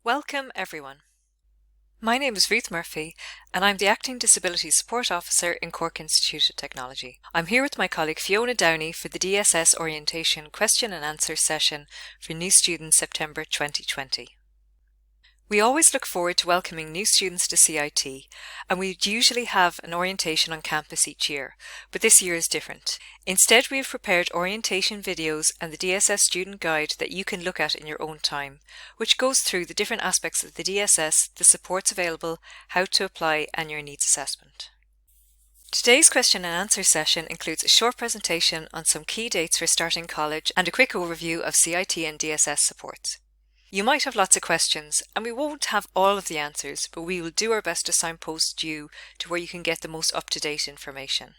Welcome everyone. My name is Ruth Murphy and I'm the Acting Disability Support Officer in Cork Institute of Technology. I'm here with my colleague Fiona Downey for the DSS Orientation Question and Answer session for new students September 2020. We always look forward to welcoming new students to CIT, and we usually have an orientation on campus each year, but this year is different. Instead, we have prepared orientation videos and the DSS student guide that you can look at in your own time, which goes through the different aspects of the DSS, the supports available, how to apply, and your needs assessment. Today's question and answer session includes a short presentation on some key dates for starting college and a quick overview of CIT and DSS supports. You might have lots of questions, and we won't have all of the answers, but we will do our best to signpost you to where you can get the most up-to-date information.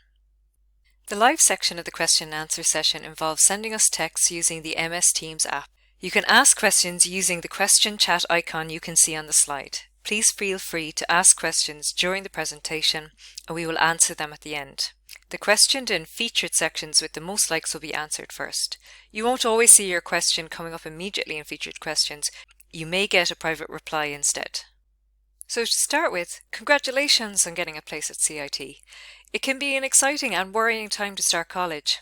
The live section of the question and answer session involves sending us texts using the MS Teams app. You can ask questions using the question chat icon you can see on the slide. Please feel free to ask questions during the presentation, and we will answer them at the end. The questioned and featured sections with the most likes will be answered first. You won't always see your question coming up immediately in featured questions. You may get a private reply instead. So to start with, congratulations on getting a place at CIT. It can be an exciting and worrying time to start college.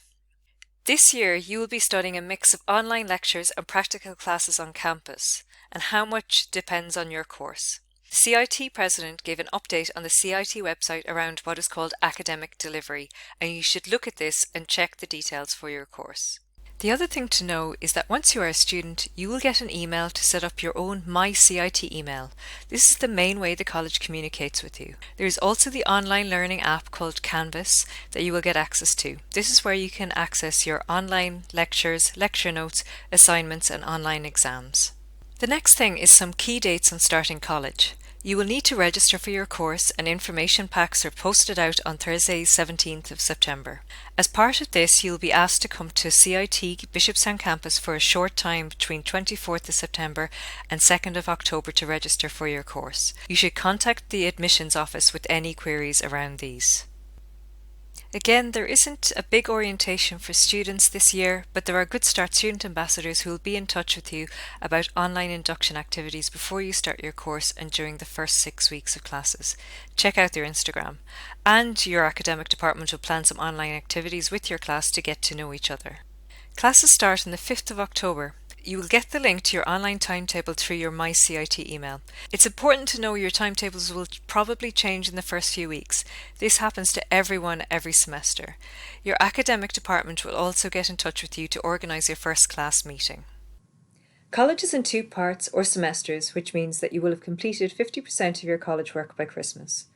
This year you will be studying a mix of online lectures and practical classes on campus, and how much depends on your course. The CIT President gave an update on the CIT website around what is called academic delivery, and you should look at this and check the details for your course. The other thing to know is that once you are a student, you will get an email to set up your own My CIT email. This is the main way the college communicates with you. There is also the online learning app called Canvas that you will get access to. This is where you can access your online lectures, lecture notes, assignments, and online exams. The next thing is some key dates on starting college. You will need to register for your course, and information packs are posted out on Thursday 17th of September. As part of this, you will be asked to come to CIT Bishopstown campus for a short time between 24th of September and 2nd of October to register for your course. You should contact the admissions office with any queries around these. Again, there isn't a big orientation for students this year, but there are Good Start student ambassadors who will be in touch with you about online induction activities before you start your course and during the first 6 weeks of classes. Check out their Instagram. And your academic department will plan some online activities with your class to get to know each other. Classes start on the 5th of October. You will get the link to your online timetable through your My CIT email. It's important to know your timetables will probably change in the first few weeks. This happens to everyone every semester. Your academic department will also get in touch with you to organise your first class meeting. College is in 2 parts or semesters, which means that you will have completed 50% of your college work by Christmas.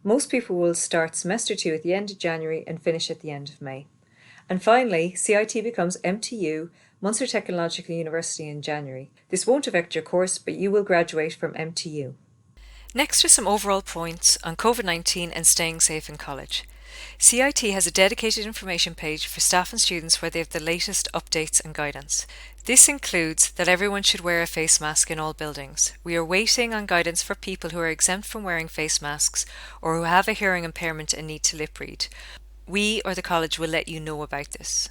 Most people will start semester 2 at the end of January and finish at the end of May. And finally, CIT becomes MTU, Munster Technological University, in January. This won't affect your course, but you will graduate from MTU. Next are some overall points on COVID-19 and staying safe in college. CIT has a dedicated information page for staff and students where they have the latest updates and guidance. This includes that everyone should wear a face mask in all buildings. We are waiting on guidance for people who are exempt from wearing face masks or who have a hearing impairment and need to lip read. We or the college will let you know about this.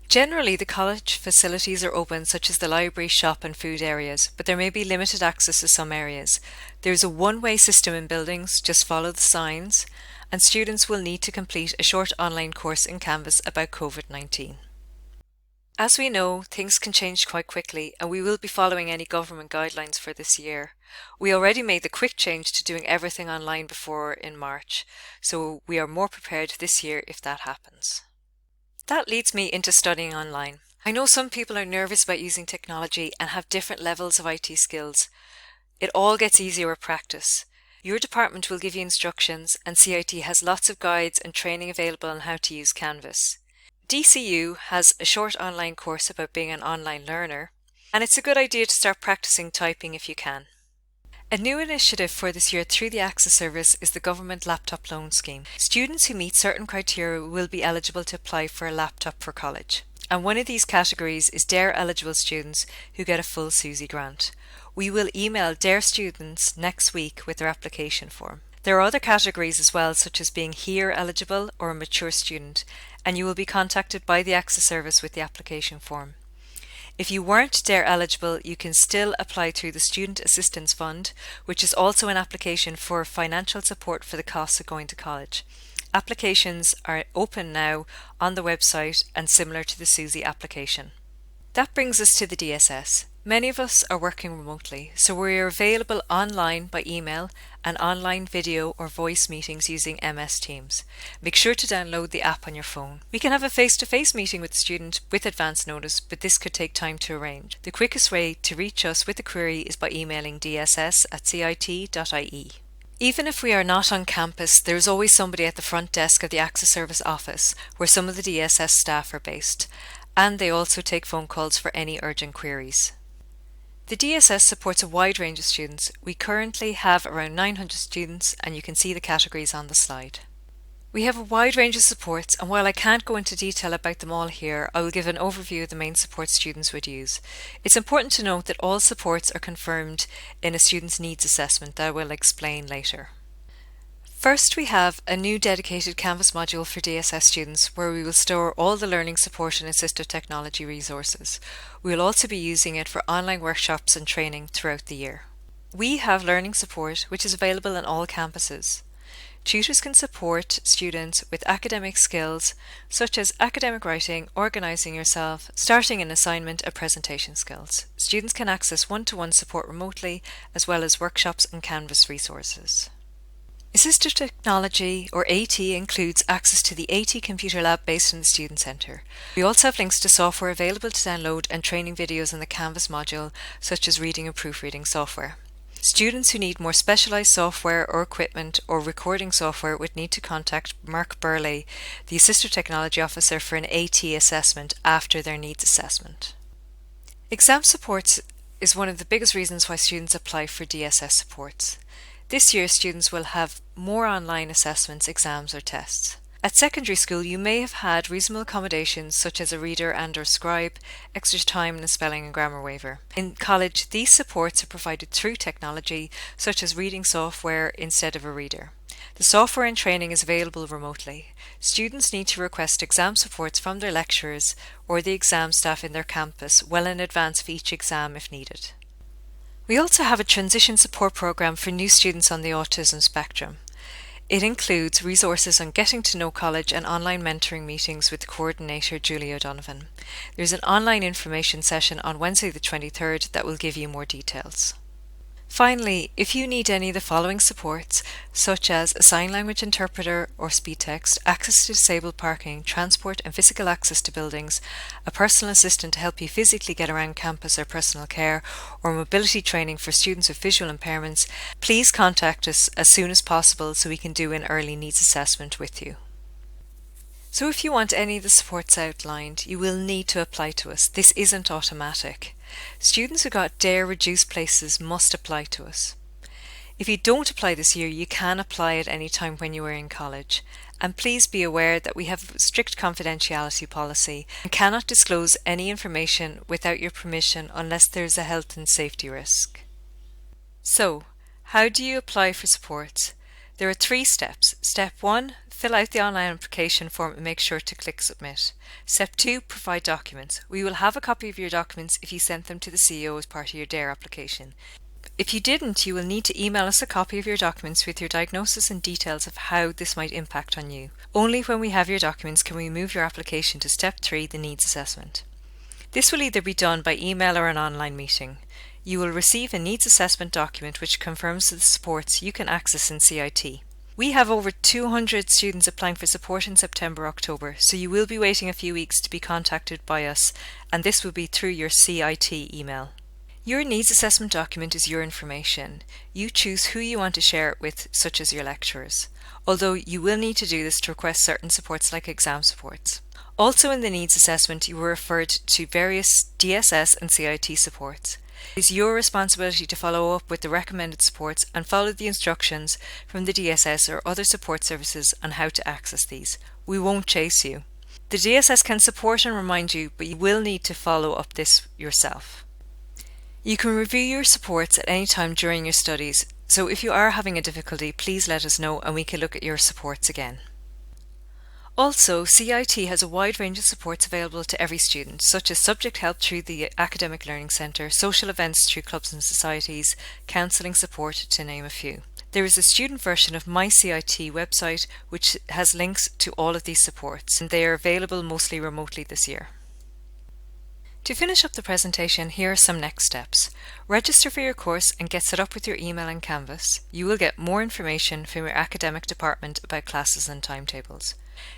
Generally, the college facilities are open, such as the library, shop and food areas, but there may be limited access to some areas. There is a one-way system in buildings, just follow the signs, and students will need to complete a short online course in Canvas about COVID-19. As we know, things can change quite quickly, and we will be following any government guidelines for this year. We already made the quick change to doing everything online before in March, so we are more prepared this year if that happens. That leads me into studying online. I know some people are nervous about using technology and have different levels of IT skills. It all gets easier with practice. Your department will give you instructions, and CIT has lots of guides and training available on how to use Canvas. DCU has a short online course about being an online learner, and it's a good idea to start practicing typing if you can. A new initiative for this year through the Access Service is the Government Laptop Loan Scheme. Students who meet certain criteria will be eligible to apply for a laptop for college. And one of these categories is DARE eligible students who get a full SUSI grant. We will email DARE students next week with their application form. There are other categories as well, such as being HERE eligible or a mature student, and you will be contacted by the Access Service with the application form. If you weren't DARE eligible, you can still apply through the Student Assistance Fund, which is also an application for financial support for the costs of going to college. Applications are open now on the website and similar to the SUSI application. That brings us to the DSS. Many of us are working remotely, so we are available online by email and online video or voice meetings using MS Teams. Make sure to download the app on your phone. We can have a face-to-face meeting with the student with advance notice, but this could take time to arrange. The quickest way to reach us with a query is by emailing dss@cit.ie. Even if we are not on campus, there is always somebody at the front desk of the Access Service office where some of the DSS staff are based, and they also take phone calls for any urgent queries. The DSS supports a wide range of students. We currently have around 900 students, and you can see the categories on the slide. We have a wide range of supports, and while I can't go into detail about them all here, I will give an overview of the main supports students would use. It's important to note that all supports are confirmed in a student's needs assessment that I will explain later. First, we have a new dedicated Canvas module for DSS students where we will store all the learning support and assistive technology resources. We will also be using it for online workshops and training throughout the year. We have learning support, which is available on all campuses. Tutors can support students with academic skills such as academic writing, organising yourself, starting an assignment and presentation skills. Students can access one-to-one support remotely as well as workshops and Canvas resources. Assistive Technology, or AT, includes access to the AT Computer Lab based in the Student Centre. We also have links to software available to download and training videos in the Canvas module, such as reading and proofreading software. Students who need more specialised software or equipment or recording software would need to contact Mark Burley, the Assistive Technology Officer, for an AT assessment after their needs assessment. Exam supports is one of the biggest reasons why students apply for DSS supports. This year, students will have more online assessments, exams or tests. At secondary school, you may have had reasonable accommodations such as a reader and/or scribe, extra time and a spelling and grammar waiver. In college, these supports are provided through technology, such as reading software instead of a reader. The software and training is available remotely. Students need to request exam supports from their lecturers or the exam staff in their campus well in advance of each exam if needed. We also have a transition support program for new students on the autism spectrum. It includes resources on getting to know college and online mentoring meetings with the coordinator Julie O'Donovan. There's an online information session on Wednesday the 23rd that will give you more details. Finally, if you need any of the following supports, such as a sign language interpreter or speed text, access to disabled parking, transport and physical access to buildings, a personal assistant to help you physically get around campus or personal care, or mobility training for students with visual impairments, please contact us as soon as possible so we can do an early needs assessment with you. So if you want any of the supports outlined, you will need to apply to us. This isn't automatic. Students who got DARE reduced places must apply to us. If you don't apply this year, you can apply at any time when you are in college. And please be aware that we have a strict confidentiality policy and cannot disclose any information without your permission unless there is a health and safety risk. So, how do you apply for supports? There are 3 steps. Step 1, fill out the online application form and make sure to click Submit. Step 2, provide documents. We will have a copy of your documents if you sent them to the CEO as part of your DARE application. If you didn't, you will need to email us a copy of your documents with your diagnosis and details of how this might impact on you. Only when we have your documents can we move your application to Step 3, the needs assessment. This will either be done by email or an online meeting. You will receive a needs assessment document which confirms the supports you can access in CIT. We have over 200 students applying for support in September-October, so you will be waiting a few weeks to be contacted by us, and this will be through your CIT email. Your needs assessment document is your information. You choose who you want to share it with, such as your lecturers, although you will need to do this to request certain supports like exam supports. Also in the needs assessment, you were referred to various DSS and CIT supports. It is your responsibility to follow up with the recommended supports and follow the instructions from the DSS or other support services on how to access these. We won't chase you. The DSS can support and remind you, but you will need to follow up this yourself. You can review your supports at any time during your studies, so if you are having a difficulty, please let us know and we can look at your supports again. Also, CIT has a wide range of supports available to every student, such as subject help through the Academic Learning Centre, social events through clubs and societies, counselling support, to name a few. There is a student version of my CIT website which has links to all of these supports, and they are available mostly remotely this year. To finish up the presentation, here are some next steps. Register for your course and get set up with your email and Canvas. You will get more information from your academic department about classes and timetables.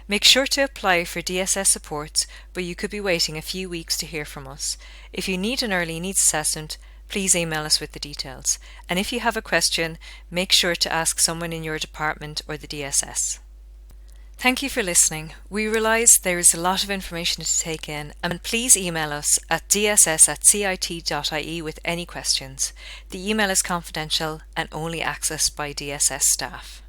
Make sure to apply for DSS supports, but you could be waiting a few weeks to hear from us. If you need an early needs assessment, please email us with the details. And if you have a question, make sure to ask someone in your department or the DSS. Thank you for listening. We realise there is a lot of information to take in, and please email us at dss@cit.ie with any questions. The email is confidential and only accessed by DSS staff.